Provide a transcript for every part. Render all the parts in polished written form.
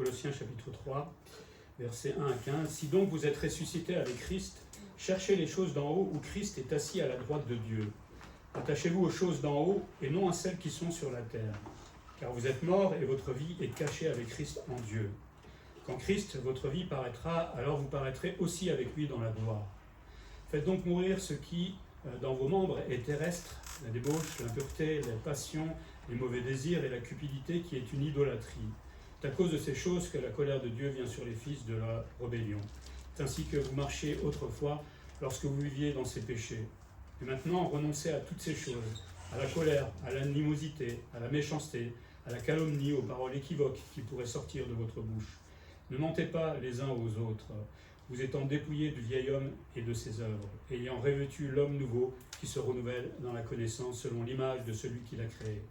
Colossiens chapitre 3, versets 1 à 15. « Si donc vous êtes ressuscités avec Christ, cherchez les choses d'en haut où Christ est assis à la droite de Dieu. Attachez-vous aux choses d'en haut et non à celles qui sont sur la terre. Car vous êtes morts et votre vie est cachée avec Christ en Dieu. Quand Christ, votre vie, paraîtra, alors vous paraîtrez aussi avec lui dans la gloire. Faites donc mourir ce qui, dans vos membres, est terrestre, la débauche, l'impureté, la passion, les mauvais désirs et la cupidité qui est une idolâtrie. C'est à cause de ces choses que la colère de Dieu vient sur les fils de la rébellion. C'est ainsi que vous marchiez autrefois lorsque vous viviez dans ces péchés. Et maintenant, renoncez à toutes ces choses, à la colère, à l'animosité, à la méchanceté, à la calomnie, aux paroles équivoques qui pourraient sortir de votre bouche. Ne mentez pas les uns aux autres, vous étant dépouillés du vieil homme et de ses œuvres, ayant revêtu l'homme nouveau qui se renouvelle dans la connaissance selon l'image de celui qui l'a créé.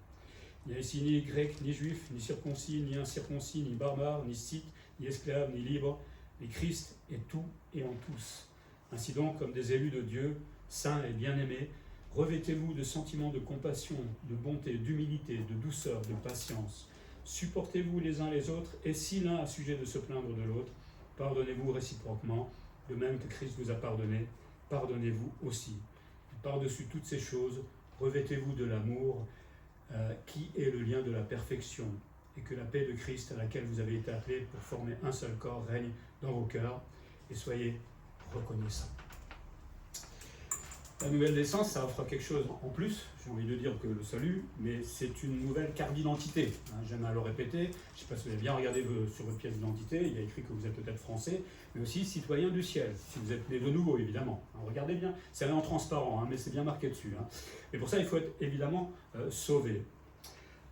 Il n'y a ici ni grec, ni juif, ni circoncis, ni incirconcis, ni barbare, ni scythe, ni esclave, ni libre, mais Christ est tout et en tous. Ainsi donc, comme des élus de Dieu, saints et bien-aimés, revêtez-vous de sentiments de compassion, de bonté, d'humilité, de douceur, de patience. Supportez-vous les uns les autres, et si l'un a sujet de se plaindre de l'autre, pardonnez-vous réciproquement, de même que Christ vous a pardonné, pardonnez-vous aussi. Et par-dessus toutes ces choses, revêtez-vous de l'amour, qui est le lien de la perfection, et que la paix de Christ à laquelle vous avez été appelés pour former un seul corps règne dans vos cœurs, et soyez reconnaissants. La nouvelle naissance, ça offre quelque chose en plus, j'ai envie de dire que le salut, mais c'est une nouvelle carte d'identité. J'aime à le répéter, je ne sais pas si vous avez bien regardé sur votre pièce d'identité, il y a écrit que vous êtes peut-être français, mais aussi citoyen du ciel, si vous êtes né de nouveau évidemment. Regardez bien, c'est en transparent, mais c'est bien marqué dessus. Et pour ça, il faut être évidemment sauvé.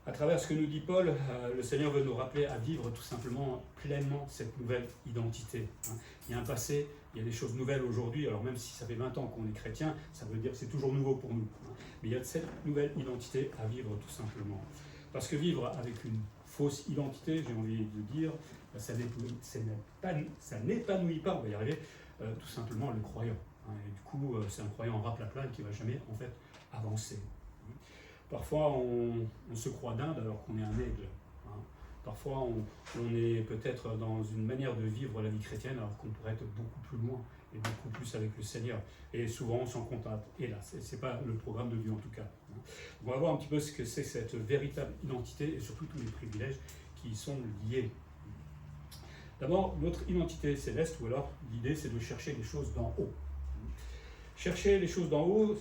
À travers ce que nous dit Paul, le Seigneur veut nous rappeler à vivre tout simplement pleinement cette nouvelle identité. Il y a un passé, il y a des choses nouvelles aujourd'hui, alors même si ça fait 20 ans qu'on est chrétien, ça veut dire que c'est toujours nouveau pour nous. Mais il y a cette nouvelle identité à vivre tout simplement. Parce que vivre avec une fausse identité, j'ai envie de dire, ça n'épanouit pas, on va y arriver, tout simplement le croyant. Et du coup, c'est un croyant raplapla qui ne va jamais en fait avancer. Parfois, on se croit dinde alors qu'on est un aigle. Parfois, on est peut-être dans une manière de vivre la vie chrétienne alors qu'on pourrait être beaucoup plus loin et beaucoup plus avec le Seigneur. Et souvent, on s'en contente. Et là, ce n'est pas le programme de Dieu en tout cas. On va voir un petit peu ce que c'est cette véritable identité et surtout tous les privilèges qui y sont liés. D'abord, notre identité céleste, ou alors l'idée, c'est de chercher les choses d'en haut. Chercher les choses d'en haut,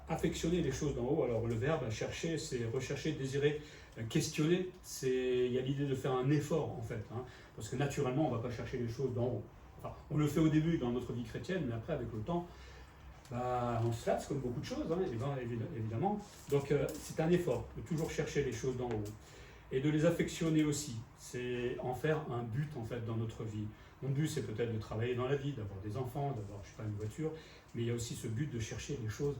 affectionner les choses d'en haut. Alors le verbe chercher, c'est rechercher, désirer, questionner. Il y a l'idée de faire un effort en fait, parce que naturellement on ne va pas chercher les choses d'en haut. Enfin, on le fait au début dans notre vie chrétienne, mais après avec le temps, on se lasse comme beaucoup de choses, évidemment. Donc c'est un effort de toujours chercher les choses d'en haut et de les affectionner aussi. C'est en faire un but en fait dans notre vie. Mon but c'est peut-être de travailler dans la vie, d'avoir des enfants, d'avoir une voiture, mais il y a aussi ce but de chercher les choses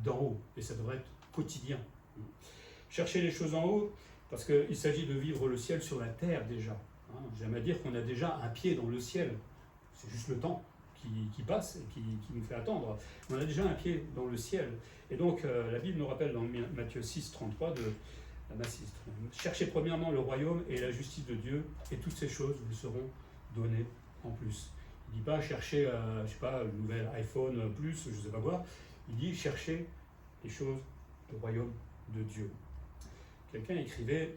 d'en haut, et ça devrait être quotidien. Chercher les choses en haut, parce qu'il s'agit de vivre le ciel sur la terre déjà. J'aime à dire qu'on a déjà un pied dans le ciel, c'est juste le temps qui passe et qui nous fait attendre. On a déjà un pied dans le ciel. Et donc la Bible nous rappelle dans Matthieu 6, 33 de la Massiste. Cherchez premièrement le royaume et la justice de Dieu, et toutes ces choses vous seront données en plus. Il ne dit pas chercher, le nouvel iPhone plus, je ne sais pas quoi. Il dit chercher les choses du royaume de Dieu. Quelqu'un écrivait,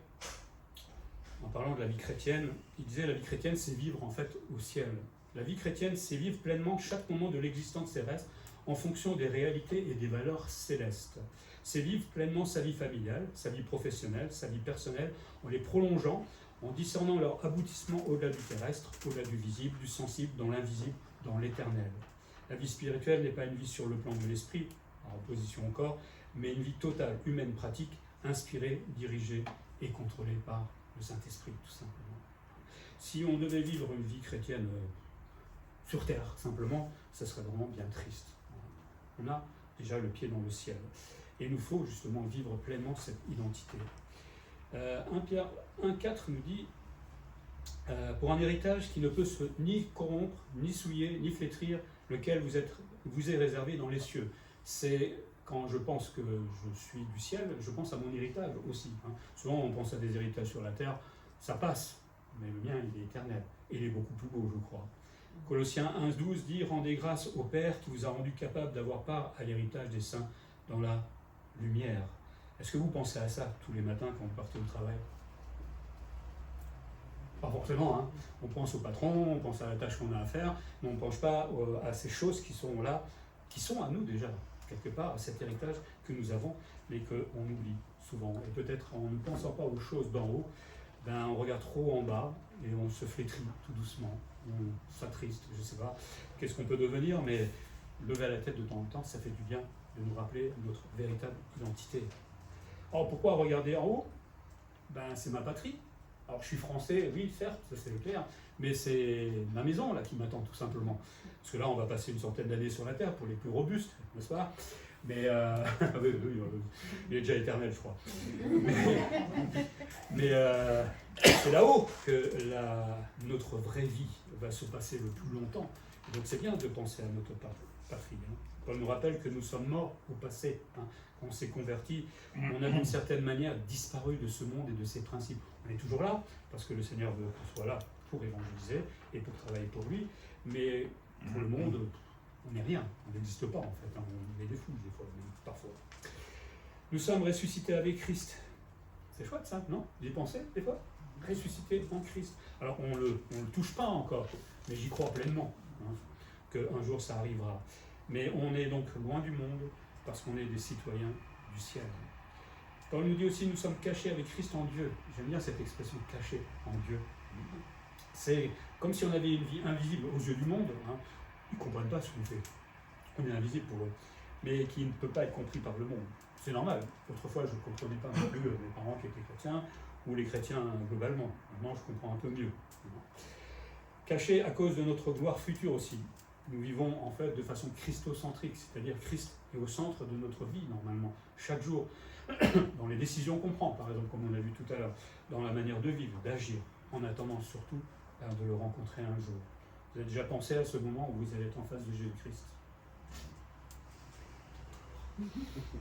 en parlant de la vie chrétienne, il disait la vie chrétienne c'est vivre en fait au ciel. La vie chrétienne c'est vivre pleinement chaque moment de l'existence terrestre en fonction des réalités et des valeurs célestes. C'est vivre pleinement sa vie familiale, sa vie professionnelle, sa vie personnelle, en les prolongeant, en discernant leur aboutissement au-delà du terrestre, au-delà du visible, du sensible, dans l'invisible, dans l'éternel. La vie spirituelle n'est pas une vie sur le plan de l'esprit, en opposition au corps, mais une vie totale, humaine, pratique, inspirée, dirigée et contrôlée par le Saint-Esprit, tout simplement. Si on devait vivre une vie chrétienne sur terre, simplement, ça serait vraiment bien triste. On a déjà le pied dans le ciel. Et il nous faut justement vivre pleinement cette identité. 1 Pierre 1,4 nous dit pour un héritage qui ne peut ni corrompre, ni souiller, ni flétrir, lequel vous est réservé dans les cieux. C'est quand je pense que je suis du ciel, je pense à mon héritage aussi. Souvent on pense à des héritages sur la terre, ça passe. mais le mien, il est éternel. Et il est beaucoup plus beau, je crois. Colossiens 1,12 dit « Rendez grâce au Père qui vous a rendu capable d'avoir part à l'héritage des saints dans la lumière. » Est-ce que vous pensez à ça tous les matins quand vous partez au travail? Pas forcément, hein. On pense au patron, on pense à la tâche qu'on a à faire, mais on ne pense pas à ces choses qui sont là, qui sont à nous déjà, quelque part, à cet héritage que nous avons, mais qu'on oublie souvent. Et peut-être en ne pensant pas aux choses d'en haut, ben, on regarde trop en bas et on se flétrit tout doucement, on s'attriste, je ne sais pas qu'est-ce qu'on peut devenir, mais lever la tête de temps en temps, ça fait du bien de nous rappeler notre véritable identité. Alors pourquoi regarder en haut? Ben, c'est ma patrie. Alors je suis français, oui, certes, ça c'est clair, mais c'est ma maison là qui m'attend tout simplement. Parce que là, on va passer une centaine d'années sur la Terre pour les plus robustes, n'est-ce pas? Mais oui, il est déjà éternel, je crois. Mais c'est là-haut que notre vraie vie va se passer le plus longtemps. Et donc c'est bien de penser à notre patrie. Hein. Paul nous rappelle que nous sommes morts au passé. Hein. Quand on s'est converti, on a d'une certaine manière disparu de ce monde et de ses principes. On est toujours là, parce que le Seigneur veut qu'on soit là pour évangéliser et pour travailler pour lui. Mais pour le monde, on n'est rien, on n'existe pas en fait. Hein. On est des fous des fois, même parfois. Nous sommes ressuscités avec Christ. C'est chouette ça, non? Vous y pensez des fois? Ressuscités en Christ. Alors on le touche pas encore, mais j'y crois pleinement, hein, qu'un jour ça arrivera. Mais on est donc loin du monde, parce qu'on est des citoyens du ciel. Paul nous dit aussi, nous sommes cachés avec Christ en Dieu. J'aime bien cette expression, caché en Dieu. C'est comme si on avait une vie invisible aux yeux du monde. Hein. Ils ne comprennent pas ce qu'on fait. On est invisible pour eux, mais qui ne peut pas être compris par le monde. C'est normal. Autrefois, je ne comprenais pas non plus mes parents qui étaient chrétiens, ou les chrétiens globalement. Maintenant, je comprends un peu mieux. Caché à cause de notre gloire future aussi. Nous vivons en fait de façon christocentrique, c'est-à-dire Christ est au centre de notre vie normalement, chaque jour, dans les décisions qu'on prend, par exemple, comme on a vu tout à l'heure, dans la manière de vivre, d'agir, en attendant surtout de le rencontrer un jour. Vous avez déjà pensé à ce moment où vous allez être en face de Jésus-Christ?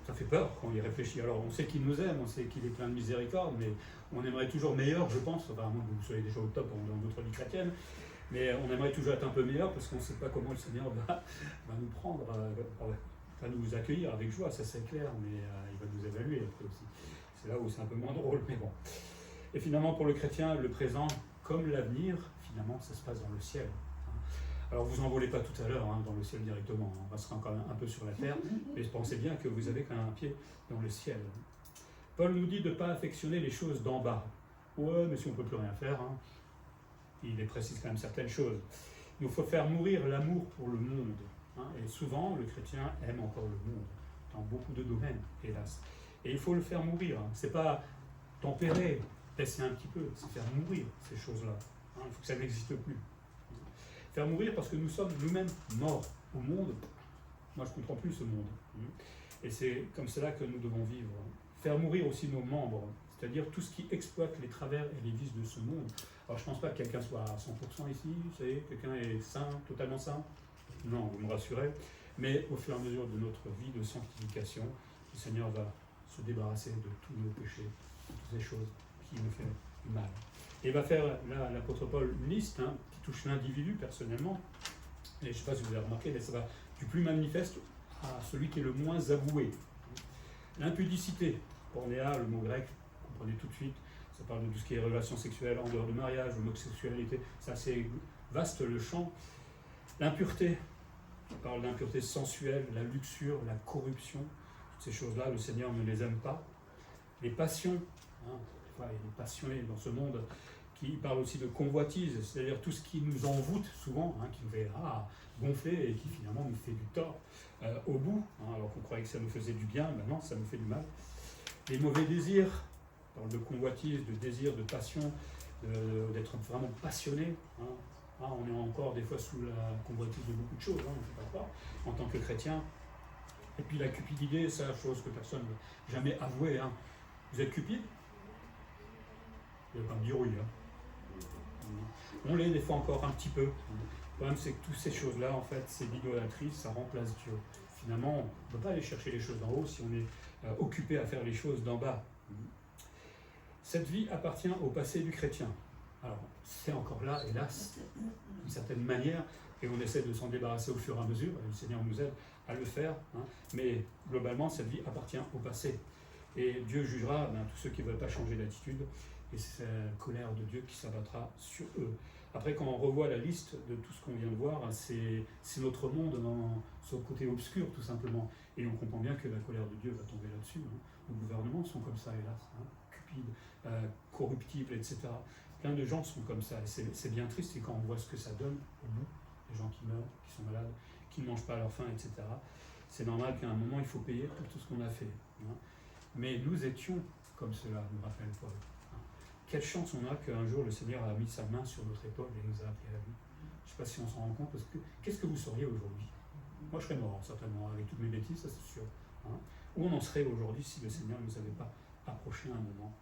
Ça fait peur quand on y réfléchit. Alors on sait qu'il nous aime, on sait qu'il est plein de miséricorde, mais on aimerait toujours meilleur, je pense, enfin, à moins que vous soyez déjà au top dans votre vie chrétienne, mais on aimerait toujours être un peu meilleur parce qu'on ne sait pas comment le Seigneur va nous prendre, va nous accueillir avec joie, ça c'est clair, mais il va nous évaluer après aussi. C'est là où c'est un peu moins drôle, mais bon. Et finalement pour le chrétien, le présent comme l'avenir, finalement ça se passe dans le ciel. Alors vous n'envolez pas tout à l'heure dans le ciel directement, on restera quand même un peu sur la terre, mais pensez bien que vous avez quand même un pied dans le ciel. Paul nous dit de ne pas affectionner les choses d'en bas. Ouais, mais si on ne peut plus rien faire, il les précise quand même certaines choses. Il nous faut faire mourir l'amour pour le monde. Et souvent, le chrétien aime encore le monde, dans beaucoup de domaines, hélas. Et il faut le faire mourir. C'est pas tempérer, laisser un petit peu, c'est faire mourir ces choses-là. Il faut que ça n'existe plus. Faire mourir parce que nous sommes nous-mêmes morts au monde. Moi, je ne comprends plus ce monde. Et c'est comme cela que nous devons vivre. Faire mourir aussi nos membres, c'est-à-dire tout ce qui exploite les travers et les vices de ce monde. Alors, je ne pense pas que quelqu'un soit à 100% ici, vous savez, quelqu'un est saint, totalement saint. Non, vous me rassurez. Mais au fur et à mesure de notre vie de sanctification, le Seigneur va se débarrasser de tous nos péchés, de toutes ces choses qui nous font du mal. Et il va faire, là, l'apôtre Paul, une liste qui touche l'individu personnellement. Et je ne sais pas si vous avez remarqué, mais ça va du plus manifeste à celui qui est le moins avoué. L'impudicité, pornéa, le mot grec, vous comprenez tout de suite, ça parle de tout ce qui est relations sexuelles en dehors du mariage, l'homosexualité, c'est assez vaste le champ. L'impureté, on parle d'impureté sensuelle, la luxure, la corruption, toutes ces choses-là, le Seigneur ne les aime pas. Les passions, il y a des passionnés dans ce monde qui parlent aussi de convoitise, c'est-à-dire tout ce qui nous envoûte souvent, qui nous fait gonfler et qui finalement nous fait du tort au bout, alors qu'on croyait que ça nous faisait du bien, maintenant ça nous fait du mal. Les mauvais désirs, on parle de convoitise, de désir, de passion, d'être vraiment passionné. On est encore des fois sous la convoitise de beaucoup de choses, on ne sait pas quoi, en tant que chrétien. Et puis la cupidité, c'est la chose que personne n'a jamais avouée. Vous êtes cupide? Vous n'allez pas me dire oui. On l'est des fois encore un petit peu. Le problème, c'est que toutes ces choses-là, en fait, c'est l'idolâtrie, ça remplace Dieu. Finalement, on ne peut pas aller chercher les choses d'en haut si on est occupé à faire les choses d'en bas. Cette vie appartient au passé du chrétien. Alors, c'est encore là, hélas, d'une certaine manière, et on essaie de s'en débarrasser au fur et à mesure, et le Seigneur nous aide à le faire, hein, mais globalement, cette vie appartient au passé. Et Dieu jugera tous ceux qui ne veulent pas changer d'attitude, et c'est la colère de Dieu qui s'abattra sur eux. Après, quand on revoit la liste de tout ce qu'on vient de voir, c'est notre monde dans son côté obscur, tout simplement. Et on comprend bien que la colère de Dieu va tomber là-dessus. Hein. Nos gouvernements sont comme ça, hélas, hein, cupides, corruptibles, etc. Plein de gens sont comme ça, et c'est bien triste, et quand on voit ce que ça donne au bout, les gens qui meurent, qui sont malades, qui ne mangent pas à leur faim, etc., c'est normal qu'à un moment, il faut payer pour tout ce qu'on a fait. Hein. Mais nous étions comme cela, nous rappelle Paul. Hein. Quelle chance on a qu'un jour le Seigneur a mis sa main sur notre épaule et nous a appris à la vie. Je ne sais pas si on s'en rend compte, parce que qu'est-ce que vous seriez aujourd'hui? Moi, je serais mort, certainement, avec toutes mes bêtises, ça c'est sûr. Hein. Où on en serait aujourd'hui si le Seigneur ne nous avait pas approché à un moment?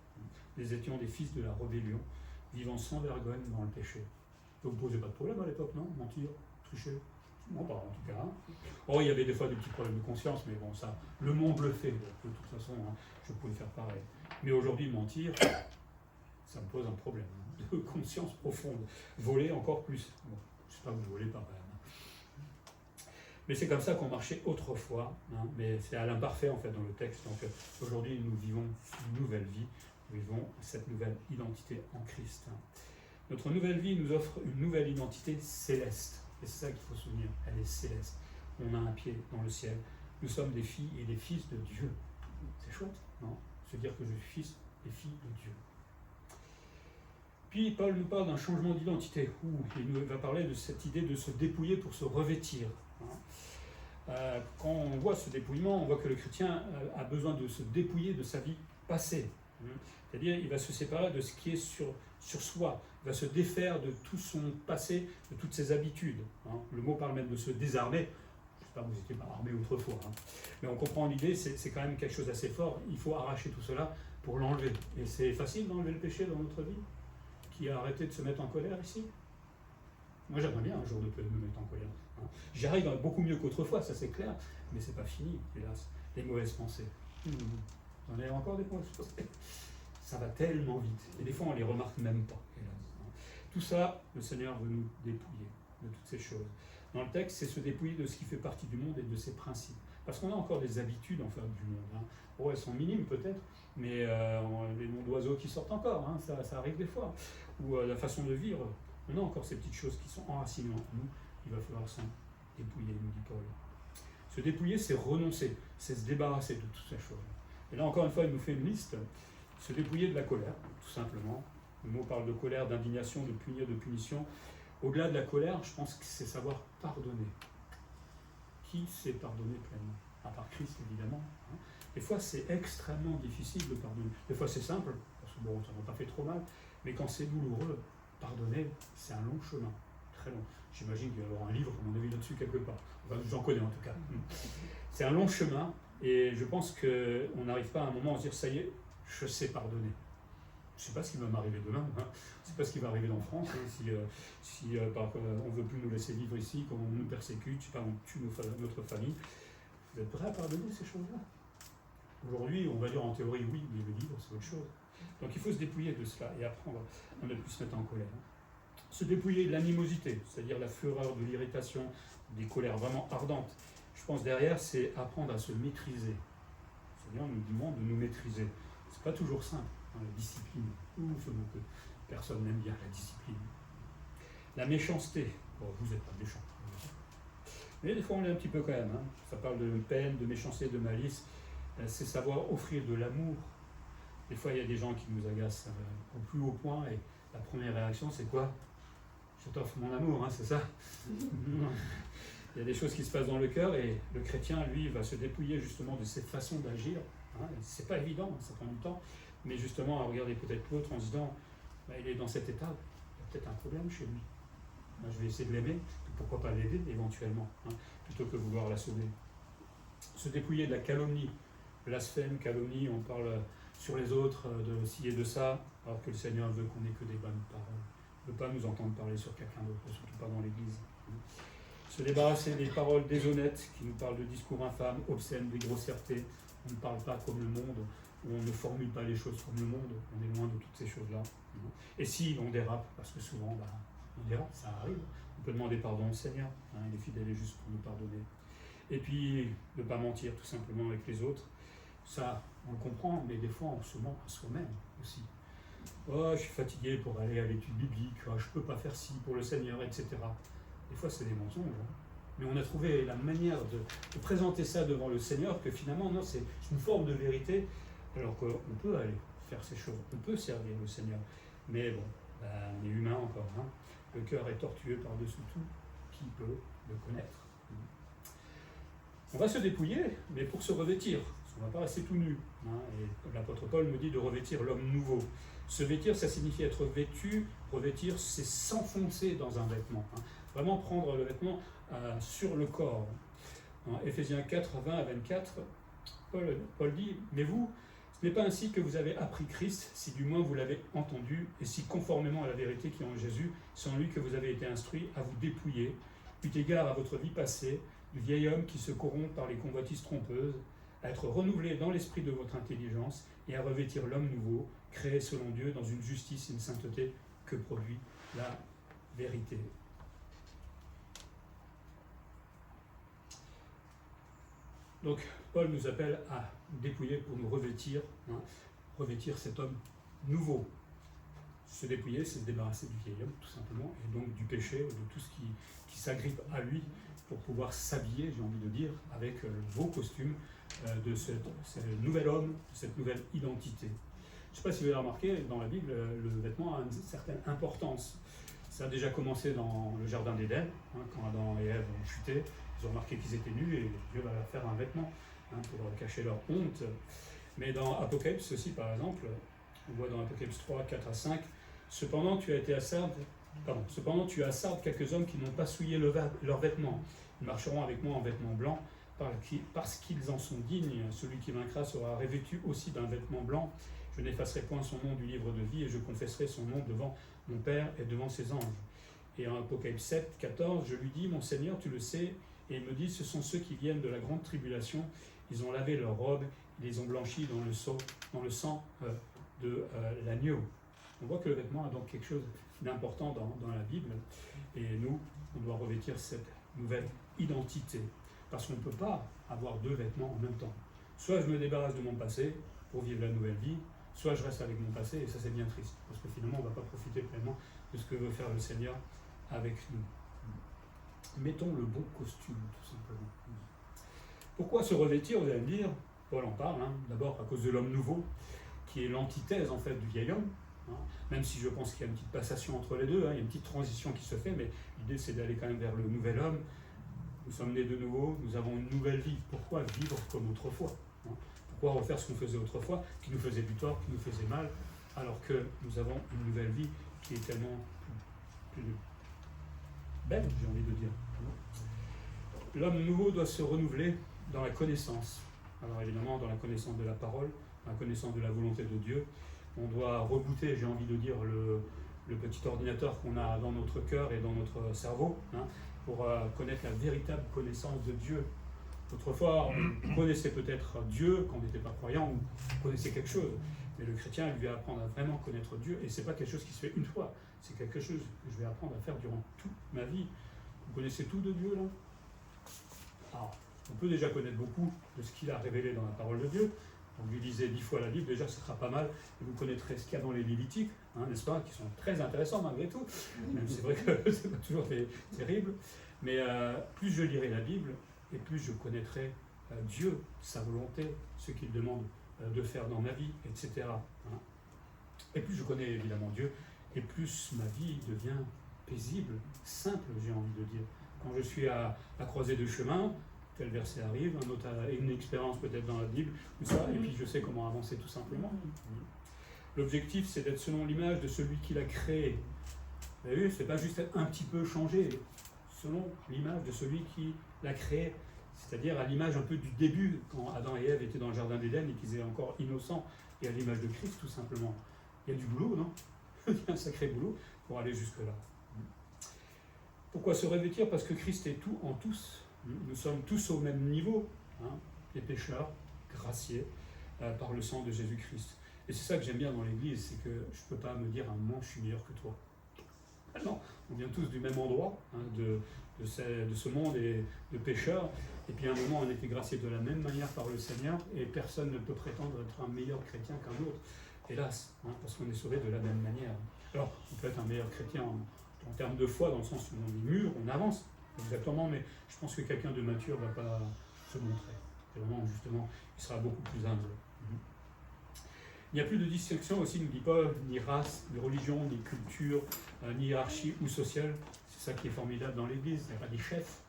Nous étions des fils de la rébellion, vivant sans vergogne dans le péché. Vous ne posez pas de problème à l'époque, non? Mentir, tricher? Non, pas en tout cas. Oh, il y avait des fois des petits problèmes de conscience, mais bon, ça, le monde le fait. De toute façon, hein, je pouvais faire pareil. Mais aujourd'hui, mentir, ça me pose un problème de conscience profonde. Voler encore plus. Bon, je ne sais pas que vous volez pas même. Mais c'est comme ça qu'on marchait autrefois, hein, mais c'est à l'imparfait en fait dans le texte. Donc aujourd'hui, nous vivons une nouvelle vie, nous vivons cette nouvelle identité en Christ. Hein. Notre nouvelle vie nous offre une nouvelle identité céleste. Et c'est ça qu'il faut se souvenir, elle est céleste. On a un pied dans le ciel. Nous sommes des filles et des fils de Dieu. C'est chouette, non? Se dire que je suis fils et fille de Dieu. Puis Paul nous parle d'un changement d'identité. Il nous va parler de cette idée de se dépouiller pour se revêtir. Quand on voit ce dépouillement, on voit que le chrétien a besoin de se dépouiller de sa vie passée. C'est-à-dire il va se séparer de ce qui est sur soi, il va se défaire de tout son passé, de toutes ses habitudes. Le mot parle même de se désarmer. Je ne sais pas, vous n'étiez pas armé autrefois. Mais on comprend l'idée, c'est quand même quelque chose d'assez fort. Il faut arracher tout cela pour l'enlever. Et c'est facile d'enlever le péché dans notre vie? Qui a arrêté de se mettre en colère ici? Moi j'aimerais bien un jour de me mettre en colère. J'y arrive beaucoup mieux qu'autrefois, ça c'est clair, mais c'est pas fini, hélas. Les mauvaises pensées. Vous en avez encore des mauvaises pensées? Ça va tellement vite. Et des fois on les remarque même pas, hélas. Tout ça, le Seigneur veut nous dépouiller de toutes ces choses. Dans le texte, c'est se dépouiller de ce qui fait partie du monde et de ses principes. Parce qu'on a encore des habitudes en fait du monde. Oh, elles sont minimes peut-être, mais les noms d'oiseaux qui sortent encore, ça arrive des fois. Ou la façon de vivre, on a encore ces petites choses qui sont enracinées en nous. Il va falloir s'en dépouiller, nous dit Paul. Se dépouiller, c'est renoncer, c'est se débarrasser de toutes ces choses. Et là encore une fois, il nous fait une liste. Se dépouiller de la colère, tout simplement. Le mot parle de colère, d'indignation, de punir, de punition. Au-delà de la colère, je pense que c'est savoir pardonner. Qui sait pardonner pleinement? À part Christ, évidemment. Des fois, c'est extrêmement difficile de pardonner. Des fois, c'est simple, parce que bon, ça n'a pas fait trop mal. Mais quand c'est douloureux, pardonner, c'est un long chemin. Très long. J'imagine qu'il va y avoir un livre, à mon avis, là-dessus quelque part. Enfin, j'en connais en tout cas. C'est un long chemin, et je pense qu'on n'arrive pas à un moment à se dire, ça y est, je sais pardonner. Je ne sais pas ce qui va m'arriver demain, je ne sais pas ce qui va arriver en France, si on ne veut plus nous laisser vivre ici, qu'on nous persécute, je sais pas, on tue notre famille. Vous êtes prêts à pardonner ces choses-là? Aujourd'hui, on va dire en théorie oui, mais le livre c'est autre chose. Donc il faut se dépouiller de cela et apprendre à ne plus se mettre en colère. Se dépouiller de l'animosité, c'est-à-dire la fureur, de l'irritation, des colères vraiment ardentes. Je pense derrière, c'est apprendre à se maîtriser. Le Seigneur nous demande de nous maîtriser. C'est pas toujours simple. La discipline, que personne n'aime bien la discipline. La méchanceté, bon, vous n'êtes pas méchant, mais des fois on l'est un petit peu quand même. Ça parle de peine, de méchanceté, de malice. C'est savoir offrir de l'amour. Des fois il y a des gens qui nous agacent au plus haut point, et la première réaction c'est quoi? Je t'offre mon amour, c'est ça? Il y a des choses qui se passent dans le cœur, et le chrétien, lui, va se dépouiller justement de cette façon d'agir. C'est pas évident, ça prend du temps. Mais justement, à regarder peut-être l'autre en se disant, il est dans cet état, il y a peut-être un problème chez lui. Je vais essayer de l'aimer, pourquoi pas l'aider éventuellement, plutôt que vouloir la sauver. Se dépouiller de la calomnie, blasphème, calomnie, on parle sur les autres de ci et de ça, alors que le Seigneur veut qu'on ait que des bonnes paroles. Il ne veut pas nous entendre parler sur quelqu'un d'autre, surtout pas dans l'Église. Se débarrasser des paroles déshonnêtes qui nous parlent de discours infâmes, obscènes, des grossièretés. On ne parle pas comme le monde, on ne formule pas les choses comme le monde, on est loin de toutes ces choses-là. Et si on dérape, parce que souvent on dérape, ça arrive, on peut demander pardon au Seigneur, il est fidèle et juste pour nous pardonner. Et puis, ne pas mentir tout simplement avec les autres, ça on le comprend, mais des fois on se ment à soi-même aussi. Oh, je suis fatigué pour aller à l'étude biblique, oh, je ne peux pas faire ci pour le Seigneur, etc. Des fois c'est des mensonges, mais on a trouvé la manière de présenter ça devant le Seigneur que finalement, non, c'est une forme de vérité, alors qu'on peut aller faire ces choses, on peut servir le Seigneur. Mais bon, on est humain encore, le cœur est tortueux par-dessous tout, qui peut le connaître? On va se dépouiller, mais pour se revêtir, on ne va pas rester tout nu. Et l'apôtre Paul me dit de revêtir l'homme nouveau. Se vêtir, ça signifie être vêtu. Revêtir, c'est s'enfoncer dans un vêtement. Vraiment prendre le vêtement sur le corps. Éphésiens 4, 20 à 24, Paul dit, mais vous, ce n'est pas ainsi que vous avez appris Christ, si du moins vous l'avez entendu, et si conformément à la vérité qui est en Jésus, c'est en lui que vous avez été instruits à vous dépouiller, eu égard à votre vie passée, du vieil homme qui se corrompt par les convoitises trompeuses, à être renouvelé dans l'esprit de votre intelligence et à revêtir l'homme nouveau, créé selon Dieu dans une justice et une sainteté que produit la vérité. Donc, Paul nous appelle à dépouiller pour nous revêtir, revêtir cet homme nouveau. Se dépouiller, c'est se débarrasser du vieil homme, tout simplement, et donc du péché, de tout ce qui s'agrippe à lui, pour pouvoir s'habiller, j'ai envie de dire, avec le beau costume de ce nouvel homme, de cette nouvelle identité. Je ne sais pas si vous avez remarqué, dans la Bible, le vêtement a une certaine importance. Ça a déjà commencé dans le jardin d'Éden, quand Adam et Ève ont chuté. Ils ont remarqué qu'ils étaient nus et Dieu va leur faire un vêtement pour cacher leur honte. Mais dans Apocalypse aussi, par exemple, on voit dans Apocalypse 3, 4 à 5, cependant tu as à Sardes quelques hommes qui n'ont pas souillé leurs vêtements. Ils marcheront avec moi en vêtements blancs, parce qu'ils en sont dignes. Celui qui vaincra sera revêtu aussi d'un vêtement blanc. Je n'effacerai point son nom du livre de vie et je confesserai son nom devant mon Père et devant ses anges. Et en Apocalypse 7, 14, je lui dis, mon Seigneur, tu le sais, et il me dit, ce sont ceux qui viennent de la grande tribulation, ils ont lavé leurs robes, ils les ont blanchis dans le sang de l'agneau. On voit que le vêtement a donc quelque chose d'important dans la Bible, et nous, on doit revêtir cette nouvelle identité, parce qu'on ne peut pas avoir deux vêtements en même temps. Soit je me débarrasse de mon passé pour vivre la nouvelle vie, soit je reste avec mon passé, et ça c'est bien triste, parce que finalement on ne va pas profiter pleinement de ce que veut faire le Seigneur avec nous. Mettons le bon costume, tout simplement. Pourquoi se revêtir, vous allez me dire, Paul en parle, d'abord à cause de l'homme nouveau, qui est l'antithèse en fait du vieil homme, même si je pense qu'il y a une petite passation entre les deux, il y a une petite transition qui se fait, mais l'idée c'est d'aller quand même vers le nouvel homme. Nous sommes nés de nouveau, nous avons une nouvelle vie. Pourquoi vivre comme autrefois? Pourquoi refaire ce qu'on faisait autrefois, qui nous faisait du tort, qui nous faisait mal, alors que nous avons une nouvelle vie qui est tellement plus belle, j'ai envie de dire. L'homme nouveau doit se renouveler dans la connaissance. Alors évidemment, dans la connaissance de la parole, dans la connaissance de la volonté de Dieu, on doit rebooter, j'ai envie de dire, le petit ordinateur qu'on a dans notre cœur et dans notre cerveau, pour connaître la véritable connaissance de Dieu. Autrefois, on connaissait peut-être Dieu quand on n'était pas croyant, ou on connaissait quelque chose, mais le chrétien lui apprendre à vraiment connaître Dieu, et ce n'est pas quelque chose qui se fait une fois, c'est quelque chose que je vais apprendre à faire durant toute ma vie. Vous connaissez tout de Dieu, là? Alors, on peut déjà connaître beaucoup de ce qu'il a révélé dans la parole de Dieu. Donc, lui lisez 10 fois la Bible, déjà ce sera pas mal, et vous connaîtrez ce qu'il y a dans les Lévitiques, n'est-ce pas, qui sont très intéressants malgré tout, même c'est vrai que c'est pas toujours terrible, mais plus je lirai la Bible, et plus je connaîtrai Dieu, sa volonté, ce qu'il demande de faire dans ma vie, etc. Et plus je connais évidemment Dieu, et plus ma vie devient paisible, simple, j'ai envie de dire. Quand je suis à la croisée de chemin, tel verset arrive, un autre a une expérience peut-être dans la Bible, ou ça, et puis je sais comment avancer tout simplement. L'objectif, c'est d'être selon l'image de celui qui l'a créé. Vous avez vu, c'est pas juste être un petit peu changé, selon l'image de celui qui l'a créé, c'est-à-dire à l'image un peu du début, quand Adam et Ève étaient dans le jardin d'Éden et qu'ils étaient encore innocents, et à l'image de Christ tout simplement. Il y a du boulot, non? Il y a un sacré boulot pour aller jusque-là. Pourquoi se revêtir? Parce que Christ est tout en tous. Nous sommes tous au même niveau, les pécheurs, graciés, par le sang de Jésus-Christ. Et c'est ça que j'aime bien dans l'Église, c'est que je ne peux pas me dire à un moment je suis meilleur que toi. Ah non, on vient tous du même endroit, de ce monde et de pécheurs, et puis à un moment on a été graciés de la même manière par le Seigneur, et personne ne peut prétendre être un meilleur chrétien qu'un autre, hélas, parce qu'on est sauvé de la même manière. Alors, on peut être un meilleur chrétien en termes de foi, dans le sens où on est mûr, on avance, exactement, mais je pense que quelqu'un de mature ne va pas se montrer. Vraiment, justement, il sera beaucoup plus humble. Il n'y a plus de distinction aussi, ne dit pas, ni race, ni religion, ni culture, ni hiérarchie ou sociale. C'est ça qui est formidable dans l'Église. Il n'y a pas des chefs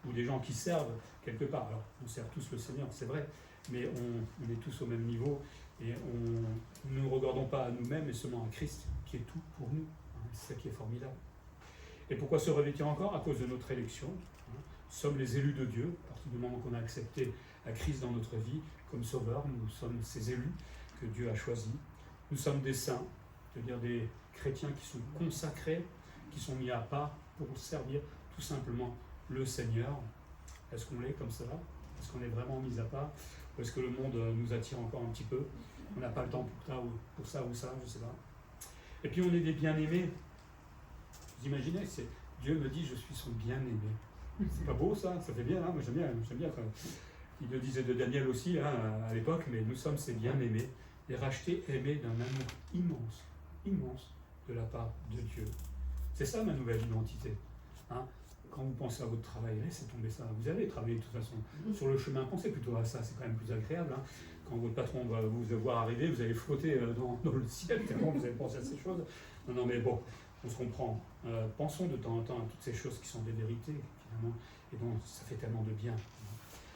ou des gens qui servent quelque part. Alors, on sert tous le Seigneur, c'est vrai, mais on est tous au même niveau et nous ne regardons pas à nous-mêmes, mais seulement à Christ, qui est tout pour nous. C'est ça qui est formidable. Et pourquoi se revêtir encore? À cause de notre élection. Nous sommes les élus de Dieu, à partir du moment qu'on a accepté à Christ dans notre vie comme sauveur, nous sommes ces élus que Dieu a choisis. Nous sommes des saints, c'est-à-dire des chrétiens qui sont consacrés, qui sont mis à part pour servir tout simplement le Seigneur. Est-ce qu'on l'est comme ça? Est-ce qu'on est vraiment mis à part? Ou est-ce que le monde nous attire encore un petit peu? On n'a pas le temps pour ça ou ça, je ne sais pas. Et puis on est des bien-aimés. Vous imaginez, Dieu me dit je suis son bien-aimé. C'est pas beau ça? Ça fait bien, moi j'aime bien quand même. Il le disait de Daniel aussi à l'époque, mais nous sommes ces bien-aimés, et rachetés, aimés d'un amour immense, immense de la part de Dieu. C'est ça ma nouvelle identité. Quand vous pensez à votre travail, laissez tomber ça. Vous allez travailler de toute façon sur le chemin, pensez plutôt à ça, c'est quand même plus agréable. Quand votre patron va vous voir arriver, vous allez flotter dans le ciel, tellement vous allez penser à ces choses. Non, mais bon, on se comprend. Pensons de temps en temps à toutes ces choses qui sont des vérités, finalement, et dont ça fait tellement de bien.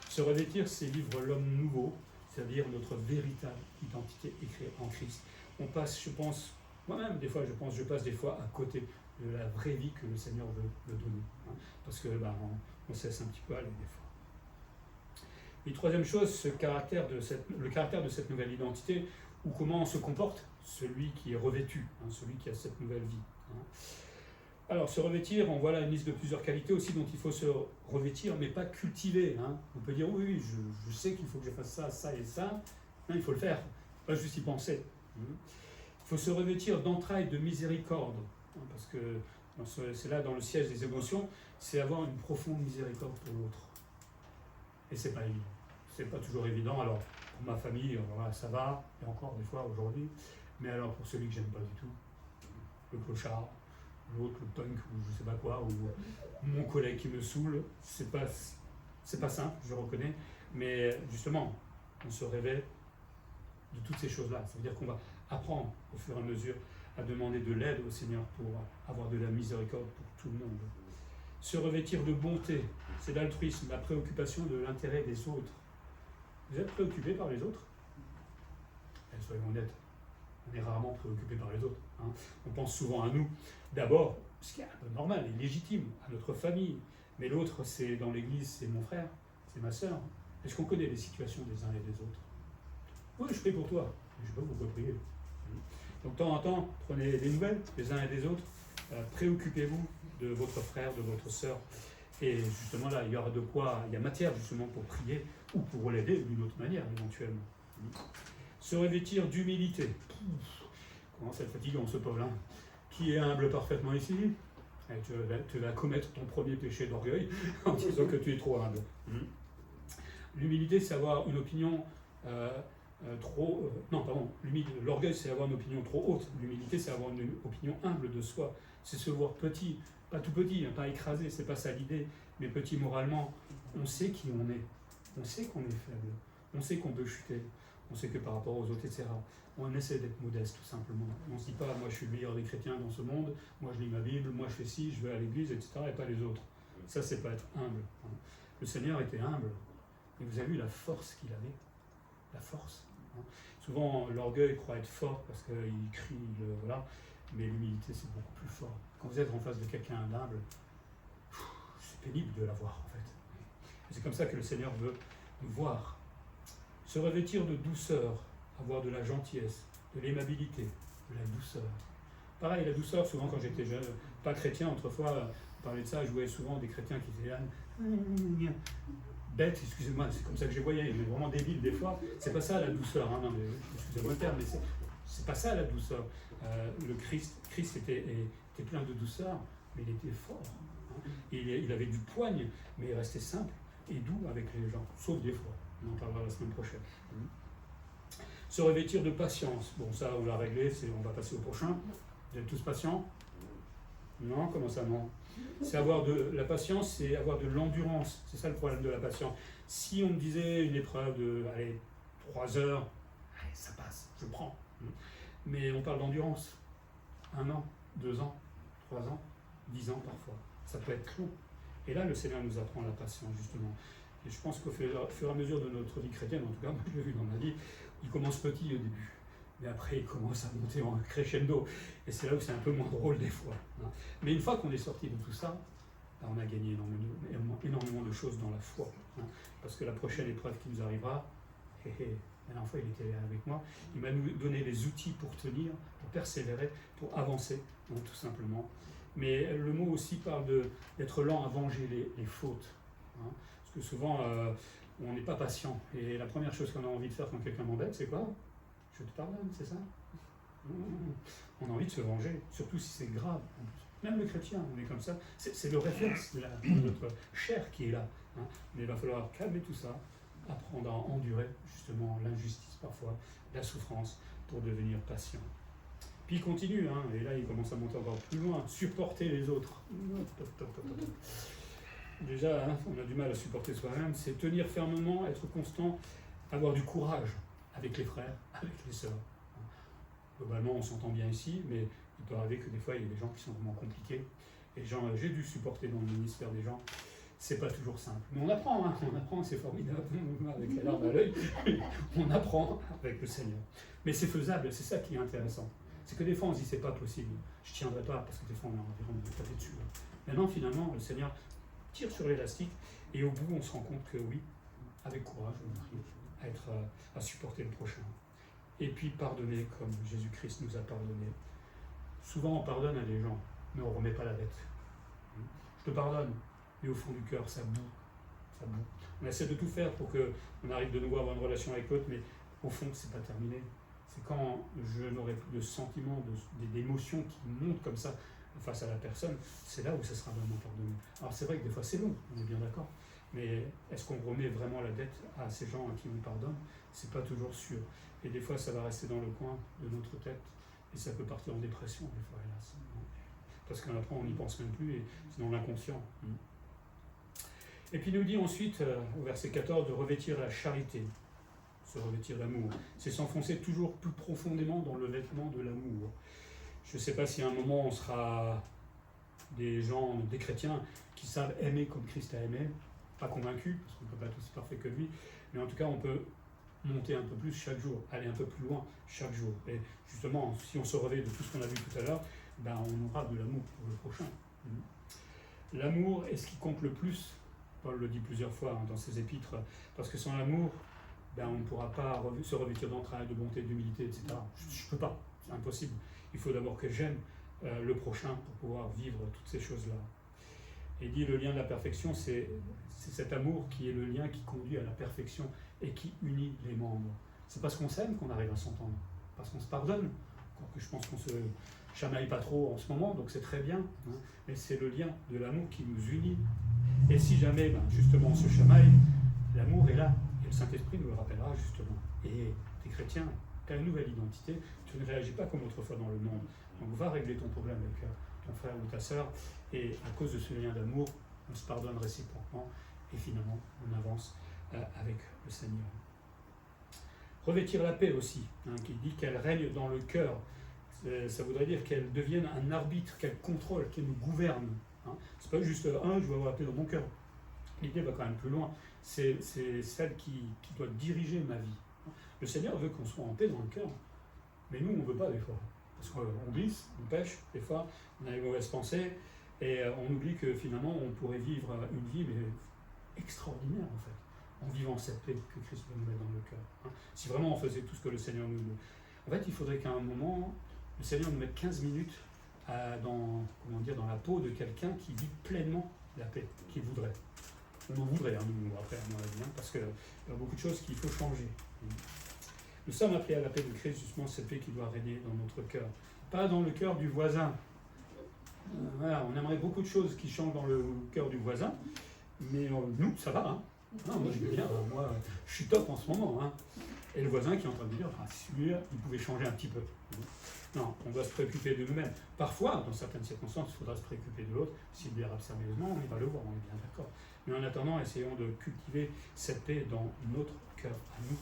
Se revêtir, c'est vivre l'homme nouveau, c'est-à-dire notre véritable identité écrite en Christ. On passe, je pense, moi-même, des fois, je passe des fois à côté de la vraie vie que le Seigneur veut me donner. Parce que on cesse un petit peu aller des fois. Et troisième chose, le caractère de cette nouvelle identité, ou comment on se comporte, celui qui est revêtu, celui qui a cette nouvelle vie. Alors, se revêtir, on voit là une liste de plusieurs qualités aussi dont il faut se revêtir, mais pas cultiver. On peut dire, oui, je sais qu'il faut que je fasse ça, ça et ça. Non, il faut le faire, pas juste y penser. Il faut se revêtir d'entrailles de miséricorde, parce que c'est là, dans le siège des émotions, c'est avoir une profonde miséricorde pour l'autre. Et c'est pas évident. C'est pas toujours évident. Alors, pour ma famille, voilà, ça va, et encore des fois aujourd'hui. Mais alors, pour celui que j'aime pas du tout, le clochard, l'autre, le punk, ou je sais pas quoi, ou mon collègue qui me saoule, c'est pas simple, je reconnais, mais justement, on se révèle de toutes ces choses-là. Ça veut dire qu'on va apprendre au fur et à mesure à demander de l'aide au Seigneur pour avoir de la miséricorde pour tout le monde. Se revêtir de bonté, c'est l'altruisme, la préoccupation de l'intérêt des autres. Vous êtes préoccupé par les autres? Soyons honnêtes, on est rarement préoccupé par les autres. On pense souvent à nous. D'abord, ce qui est un peu normal et légitime, à notre famille. Mais l'autre, c'est dans l'église, c'est mon frère, c'est ma sœur. Est-ce qu'on connaît les situations des uns et des autres? Oui, je prie pour toi. Je ne sais pas pourquoi prier. Donc, de temps en temps, prenez des nouvelles des uns et des autres. Préoccupez-vous de votre frère, de votre sœur. Et justement, là, il y aura de quoi, il y a matière justement pour prier ou pour l'aider d'une autre manière, éventuellement. Se revêtir d'humilité. Comment ça fatigant, ce pauvre-là. Qui est humble parfaitement ici? Tu vas commettre ton premier péché d'orgueil en disant que tu es trop humble. L'humilité, c'est avoir une opinion l'orgueil, c'est avoir une opinion trop haute. L'humilité, c'est avoir une opinion humble de soi. C'est se voir petit, pas tout petit, pas écrasé, c'est pas ça l'idée, mais petit moralement. On sait qui on est. On sait qu'on est faible. On sait qu'on peut chuter. On sait que par rapport aux autres, etc., on essaie d'être modeste, tout simplement. On ne se dit pas, moi je suis le meilleur des chrétiens dans ce monde, moi je lis ma Bible, moi je fais ci, je vais à l'église, etc., et pas les autres. Ça, c'est pas être humble. Le Seigneur était humble, et vous avez vu la force qu'il avait. La force. Souvent, l'orgueil croit être fort parce qu'il crie, voilà, mais l'humilité, c'est beaucoup plus fort. Quand vous êtes en face de quelqu'un d'humble, c'est pénible de l'avoir, en fait. Et c'est comme ça que le Seigneur veut nous voir. Se revêtir de douceur, avoir de la gentillesse, de l'aimabilité, de la douceur. Pareil, la douceur, souvent quand j'étais jeune, pas chrétien, autrefois, on parlait de ça, je voyais souvent des chrétiens qui étaient là, bête, excusez-moi, c'est comme ça que je les voyais, mais vraiment débile des fois. C'est pas ça la douceur, hein, non, mais, excusez-moi le terme, mais c'est pas ça la douceur. Le Christ était plein de douceur, mais il était fort. Hein. Il avait du poigne, mais il restait simple et doux avec les gens, sauf des fois. On en parlera la semaine prochaine. Se revêtir de patience. Bon, ça, on l'a réglé, on va passer au prochain. Vous êtes tous patients? Non? Comment ça, non? C'est la patience, c'est avoir de l'endurance. C'est ça le problème de la patience. Si on me disait une épreuve de 3 heures, allez, ça passe, je prends. Mais on parle d'endurance. 1 an, 2 ans, 3 ans, 10 ans parfois. Ça peut être long. Et là, le Seigneur nous apprend la patience, justement. Et je pense qu'au fur et à mesure de notre vie chrétienne, en tout cas, moi je l'ai vu dans ma vie, il commence petit au début. Mais après, il commence à monter en crescendo. Et c'est là où c'est un peu moins drôle des fois. Mais une fois qu'on est sorti de tout ça, on a gagné énormément de choses dans la foi. Parce que la prochaine épreuve qui nous arrivera, la dernière fois, il était avec moi, il m'a donné les outils pour tenir, pour persévérer, pour avancer, tout simplement. Mais le mot aussi parle d'être lent à venger les fautes. Parce que souvent, on n'est pas patient. Et la première chose qu'on a envie de faire quand quelqu'un m'embête, c'est quoi? Je te pardonne, c'est ça? On a envie de se venger, surtout si c'est grave. Même le chrétien, on est comme ça. C'est le réflexe de notre chair qui est là. Mais il va falloir calmer tout ça, apprendre à endurer justement l'injustice parfois, la souffrance, pour devenir patient. Puis il continue, et là il commence à monter encore plus loin, supporter les autres. Déjà, on a du mal à supporter soi-même, c'est tenir fermement, être constant, avoir du courage avec les frères, avec les sœurs. Globalement, on s'entend bien ici, mais il peut arriver que des fois, il y a des gens qui sont vraiment compliqués. Et j'ai dû supporter dans le ministère des gens. C'est pas toujours simple. Mais on apprend, c'est formidable, avec la larme à l'œil, on apprend avec le Seigneur. Mais c'est faisable, c'est ça qui est intéressant. C'est que des fois, on se dit, c'est pas possible, je tiendrai pas, parce que des fois, on a envie de taper dessus. Maintenant, finalement, le Seigneur tire sur l'élastique, et au bout, on se rend compte que oui, avec courage, on arrive à supporter le prochain. Et puis pardonner comme Jésus-Christ nous a pardonné. Souvent on pardonne à des gens, mais on ne remet pas la dette. Je te pardonne, mais au fond du cœur, ça boue. Ça boue. On essaie de tout faire pour qu'on arrive de nouveau à avoir une relation avec l'autre, mais au fond, c'est pas terminé. C'est quand je n'aurai plus de sentiments, d'émotions qui montent comme ça face à la personne, c'est là où ça sera vraiment pardonné. Alors c'est vrai que des fois c'est long, on est bien d'accord, mais est-ce qu'on remet vraiment la dette à ces gens à qui on pardonne? C'est pas toujours sûr. Et des fois ça va rester dans le coin de notre tête, et ça peut partir en dépression des fois, hélas. Parce qu'après on n'y pense même plus, et c'est dans l'inconscient. Et puis il nous dit ensuite, au verset 14, de revêtir la charité, se revêtir l'amour. C'est s'enfoncer toujours plus profondément dans le vêtement de l'amour. Je ne sais pas si à un moment on sera des gens, des chrétiens qui savent aimer comme Christ a aimé, pas convaincus, parce qu'on ne peut pas être aussi parfait que lui, mais en tout cas on peut monter un peu plus chaque jour, aller un peu plus loin chaque jour. Et justement, si on se revêt de tout ce qu'on a vu tout à l'heure, on aura de l'amour pour le prochain. L'amour est ce qui compte le plus. Paul le dit plusieurs fois dans ses épîtres, parce que sans l'amour, on ne pourra pas se revêtir d'entrailles, de bonté, d'humilité, etc. Je ne peux pas, c'est impossible. Il faut d'abord que j'aime le prochain pour pouvoir vivre toutes ces choses-là. Et il dit le lien de la perfection, c'est cet amour qui est le lien qui conduit à la perfection et qui unit les membres. C'est parce qu'on s'aime qu'on arrive à s'entendre, parce qu'on se pardonne, encore que je pense qu'on se chamaille pas trop en ce moment, donc c'est très bien, mais c'est le lien de l'amour qui nous unit. Et si jamais, justement, on se chamaille, l'amour est là, et le Saint-Esprit nous le rappellera justement. Et t'es chrétien, tu as une nouvelle identité, tu ne réagis pas comme autrefois dans le monde. Donc va régler ton problème avec ton frère ou ta sœur, et à cause de ce lien d'amour, on se pardonne réciproquement, et finalement, on avance avec le Seigneur. Revêtir la paix aussi, qui dit qu'elle règne dans le cœur. Ça voudrait dire qu'elle devienne un arbitre, qu'elle contrôle, qu'elle nous gouverne. C'est pas juste je veux avoir la paix dans mon cœur. L'idée va quand même plus loin. C'est celle qui doit diriger ma vie. Le Seigneur veut qu'on soit en paix dans le cœur, mais nous on ne veut pas des fois. Parce qu'on glisse, on pêche, des fois, on a les mauvaises pensées, et on oublie que finalement on pourrait vivre une vie mais extraordinaire en fait, en vivant cette paix que Christ veut nous mettre dans le cœur. Si vraiment on faisait tout ce que le Seigneur nous dit. En fait, il faudrait qu'à un moment, le Seigneur nous mette 15 minutes dans la peau de quelqu'un qui vit pleinement la paix qu'il voudrait. On en voudrait, nous, après, à mon avis, parce qu'il y a beaucoup de choses qu'il faut changer. Nous sommes appelés à la paix de Christ, justement, cette paix qui doit régner dans notre cœur. Pas dans le cœur du voisin. Voilà, on aimerait beaucoup de choses qui changent dans le cœur du voisin, mais nous, ça va. Moi, je vais bien. Moi, je suis top en ce moment. Et le voisin qui est en train de dire, celui-là, il pouvait changer un petit peu. Non, on doit se préoccuper de nous-mêmes. Parfois, dans certaines circonstances, il faudra se préoccuper de l'autre. S'il dérape sérieusement, on va le voir, on est bien d'accord. Mais en attendant, essayons de cultiver cette paix dans notre cœur à nous.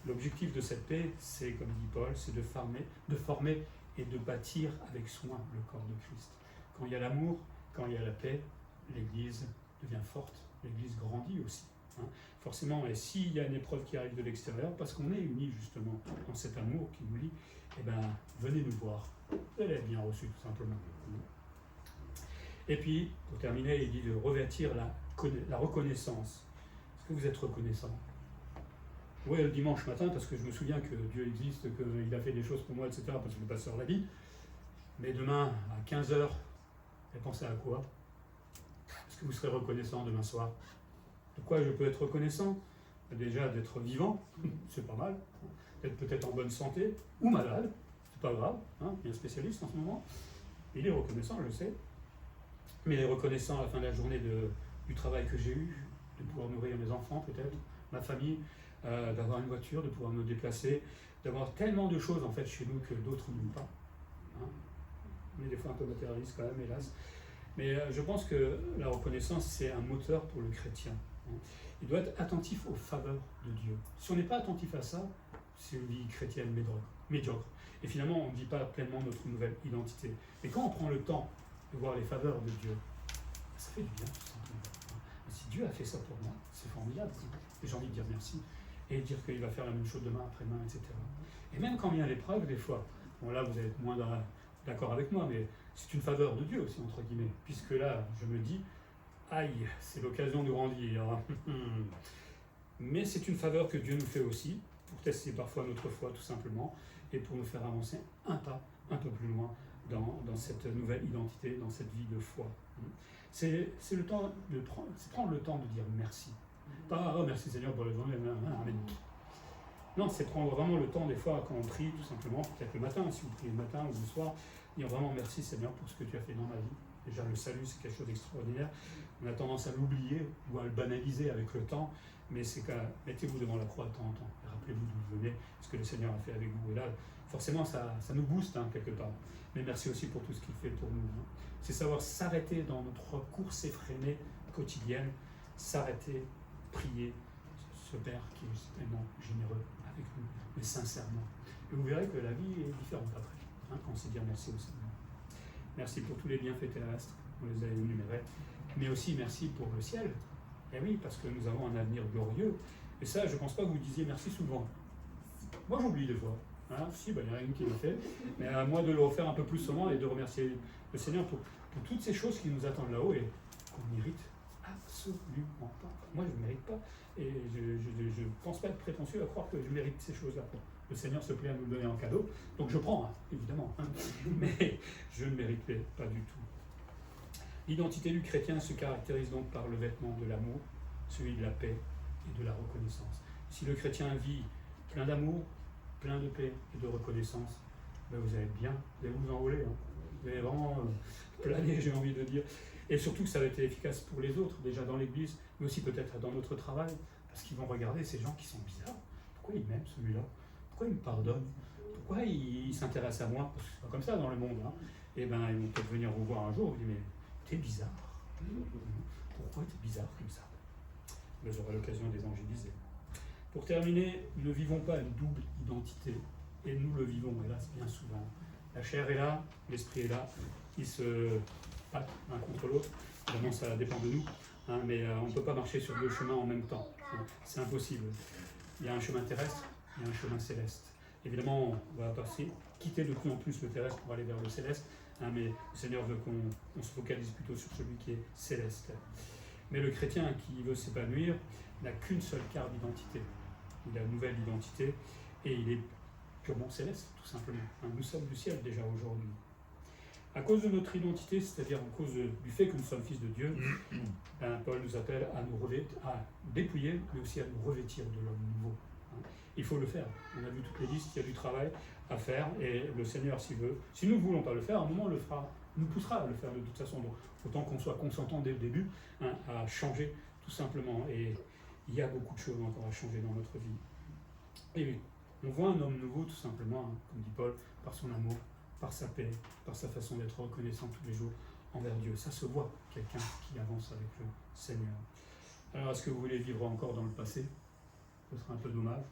L'objectif de cette paix, c'est, comme dit Paul, c'est de former et de bâtir avec soin le corps de Christ. Quand il y a l'amour, quand il y a la paix, l'Église devient forte, l'Église grandit aussi. Forcément, et s'il y a une épreuve qui arrive de l'extérieur, parce qu'on est unis justement dans cet amour qui nous lie, venez nous voir. Vous allez être bien reçus, tout simplement. Et puis, pour terminer, il dit de revêtir la reconnaissance. Est-ce que vous êtes reconnaissant? Oui, le dimanche matin, parce que je me souviens que Dieu existe, qu'il a fait des choses pour moi, etc., parce que le pasteur l'a dit. Mais demain, à 15h, pensez à quoi? Est-ce que vous serez reconnaissant demain soir? De quoi je peux être reconnaissant? Déjà d'être vivant, c'est pas mal. D'être peut-être en bonne santé, ou malade, c'est pas grave. Il y a un spécialiste en ce moment. Il est reconnaissant, je sais. Mais il est reconnaissant à la fin de la journée du travail que j'ai eu, de pouvoir nourrir mes enfants peut-être, ma famille, d'avoir une voiture, de pouvoir me déplacer, d'avoir tellement de choses en fait chez nous que d'autres n'ont pas. On est des fois un peu matérialiste quand même, hélas. Mais je pense que la reconnaissance, c'est un moteur pour le chrétien. Il doit être attentif aux faveurs de Dieu. Si on n'est pas attentif à ça, c'est une vie chrétienne médiocre. Et finalement, on ne vit pas pleinement notre nouvelle identité. Mais quand on prend le temps de voir les faveurs de Dieu, ça fait du bien, tout simplement. Si Dieu a fait ça pour moi, c'est formidable. Et j'ai envie de dire merci. Et dire qu'il va faire la même chose demain, après-demain, etc. Et même quand vient l'épreuve, des fois, bon là, vous allez être moins d'accord avec moi, mais c'est une faveur de Dieu aussi, entre guillemets. Puisque là, je me dis, aïe, c'est l'occasion de grandir. Mais c'est une faveur que Dieu nous fait aussi, pour tester parfois notre foi, tout simplement, et pour nous faire avancer un peu plus loin dans cette nouvelle identité, dans cette vie de foi. C'est prendre le temps de dire merci. Pas oh, merci Seigneur pour la journée, amen. Non, c'est prendre vraiment le temps, des fois, quand on prie, tout simplement, peut-être le matin, si vous priez le matin ou le soir, dire vraiment merci Seigneur pour ce que tu as fait dans ma vie. Déjà, le salut, c'est quelque chose d'extraordinaire. On a tendance à l'oublier ou à le banaliser avec le temps, mais c'est que mettez-vous devant la croix de temps en temps. Rappelez-vous d'où vous venez, ce que le Seigneur a fait avec vous. Et là, forcément, ça nous booste quelque part. Mais merci aussi pour tout ce qu'il fait pour nous. C'est savoir s'arrêter dans notre course effrénée quotidienne, s'arrêter, prier ce Père qui est tellement généreux avec nous, mais sincèrement. Et vous verrez que la vie est différente après, quand on sait dire merci au Seigneur. Merci pour tous les bienfaits terrestres, on les a énumérés, mais aussi merci pour le ciel. Et oui, parce que nous avons un avenir glorieux. Et ça, je ne pense pas que vous disiez merci souvent. Moi, j'oublie des fois. Si, il y en a une qui le fait. Mais à moi de le refaire un peu plus souvent et de remercier le Seigneur pour toutes ces choses qui nous attendent là-haut et qu'on mérite absolument pas. Moi, je ne mérite pas. Et je ne pense pas être prétentieux à croire que je mérite ces choses-là. Le Seigneur se plaît à nous le donner en cadeau. Donc je prends, évidemment. Mais je ne mérite pas du tout. L'identité du chrétien se caractérise donc par le vêtement de l'amour, celui de la paix et de la reconnaissance. Si le chrétien vit plein d'amour, plein de paix et de reconnaissance, vous allez bien, vous allez vous envoler. Vous allez vraiment planer, j'ai envie de dire. Et surtout que ça va être efficace pour les autres, déjà dans l'église, mais aussi peut-être dans notre travail, parce qu'ils vont regarder ces gens qui sont bizarres. Pourquoi ils m'aiment celui-là? Pourquoi il me pardonne? Pourquoi il s'intéresse à moi? Parce que c'est pas comme ça dans le monde. Et ils vont peut-être venir vous voir un jour et vous dire, mais t'es bizarre. Pourquoi t'es bizarre comme ça? Vous aurez l'occasion d'évangéliser. Pour terminer, nous ne vivons pas une double identité, et nous le vivons, hélas, bien souvent. La chair est là, l'esprit est là, ils se battent l'un contre l'autre. Évidemment, ça dépend de nous, mais on ne peut pas marcher sur deux chemins en même temps. C'est impossible. Il y a un chemin terrestre, il y a un chemin céleste. Évidemment, on va quitter de plus en plus le terrestre pour aller vers le céleste, mais le Seigneur veut qu'on se focalise plutôt sur celui qui est céleste. Mais le chrétien qui veut s'épanouir n'a qu'une seule carte d'identité. Il a une nouvelle identité et il est purement céleste, tout simplement. Nous sommes du ciel déjà aujourd'hui. À cause de notre identité, c'est-à-dire à cause du fait que nous sommes fils de Dieu, Paul nous appelle à nous à dépouiller, mais aussi à nous revêtir de l'homme nouveau. Il faut le faire. On a vu toutes les listes, il y a du travail à faire, et le Seigneur, s'il veut, si nous ne voulons pas le faire, à un moment, le fera, nous poussera à le faire de toute façon. Donc, autant qu'on soit consentant dès le début, à changer tout simplement. Et il y a beaucoup de choses encore à changer dans notre vie. Et oui, on voit un homme nouveau tout simplement, comme dit Paul, par son amour, par sa paix, par sa façon d'être reconnaissant tous les jours envers Dieu. Ça se voit, quelqu'un qui avance avec le Seigneur. Alors, est-ce que vous voulez vivre encore dans le passé? Ce serait un peu dommage.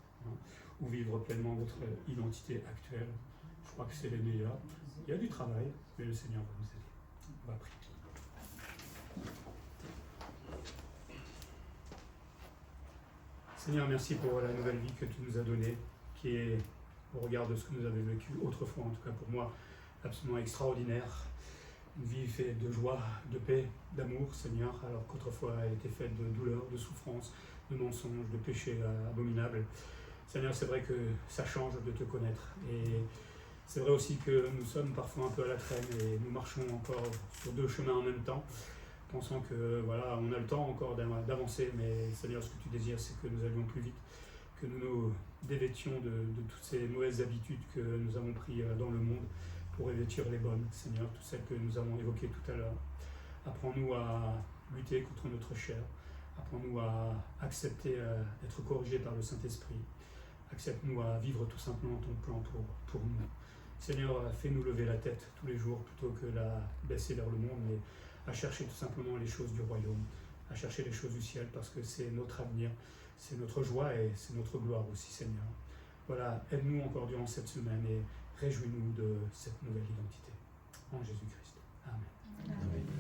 Ou vivre pleinement votre identité actuelle? Je crois que c'est les meilleurs. Il y a du travail, mais le Seigneur va nous aider. On va prier. Seigneur, merci pour la nouvelle vie que tu nous as donnée, qui est, au regard de ce que nous avions vécu autrefois, en tout cas pour moi, absolument extraordinaire. Une vie faite de joie, de paix, d'amour, Seigneur, alors qu'autrefois elle était faite de douleur, de souffrance, de mensonges, de péchés abominables. Seigneur, c'est vrai que ça change de te connaître. Et c'est vrai aussi que nous sommes parfois un peu à la traîne et nous marchons encore sur deux chemins en même temps, pensant que voilà, on a le temps encore d'avancer, mais Seigneur, ce que tu désires, c'est que nous allions plus vite, que nous nous dévêtions de toutes ces mauvaises habitudes que nous avons prises dans le monde pour revêtir les bonnes, Seigneur, toutes celles que nous avons évoquées tout à l'heure. Apprends-nous à lutter contre notre chair, apprends-nous à accepter d'être corrigés par le Saint-Esprit, accepte-nous à vivre tout simplement ton plan pour nous. Seigneur, fais-nous lever la tête tous les jours plutôt que la baisser vers le monde, mais à chercher tout simplement les choses du royaume, à chercher les choses du ciel, parce que c'est notre avenir, c'est notre joie et c'est notre gloire aussi, Seigneur. Voilà, aide-nous encore durant cette semaine et réjouis-nous de cette nouvelle identité. En Jésus-Christ. Amen. Amen.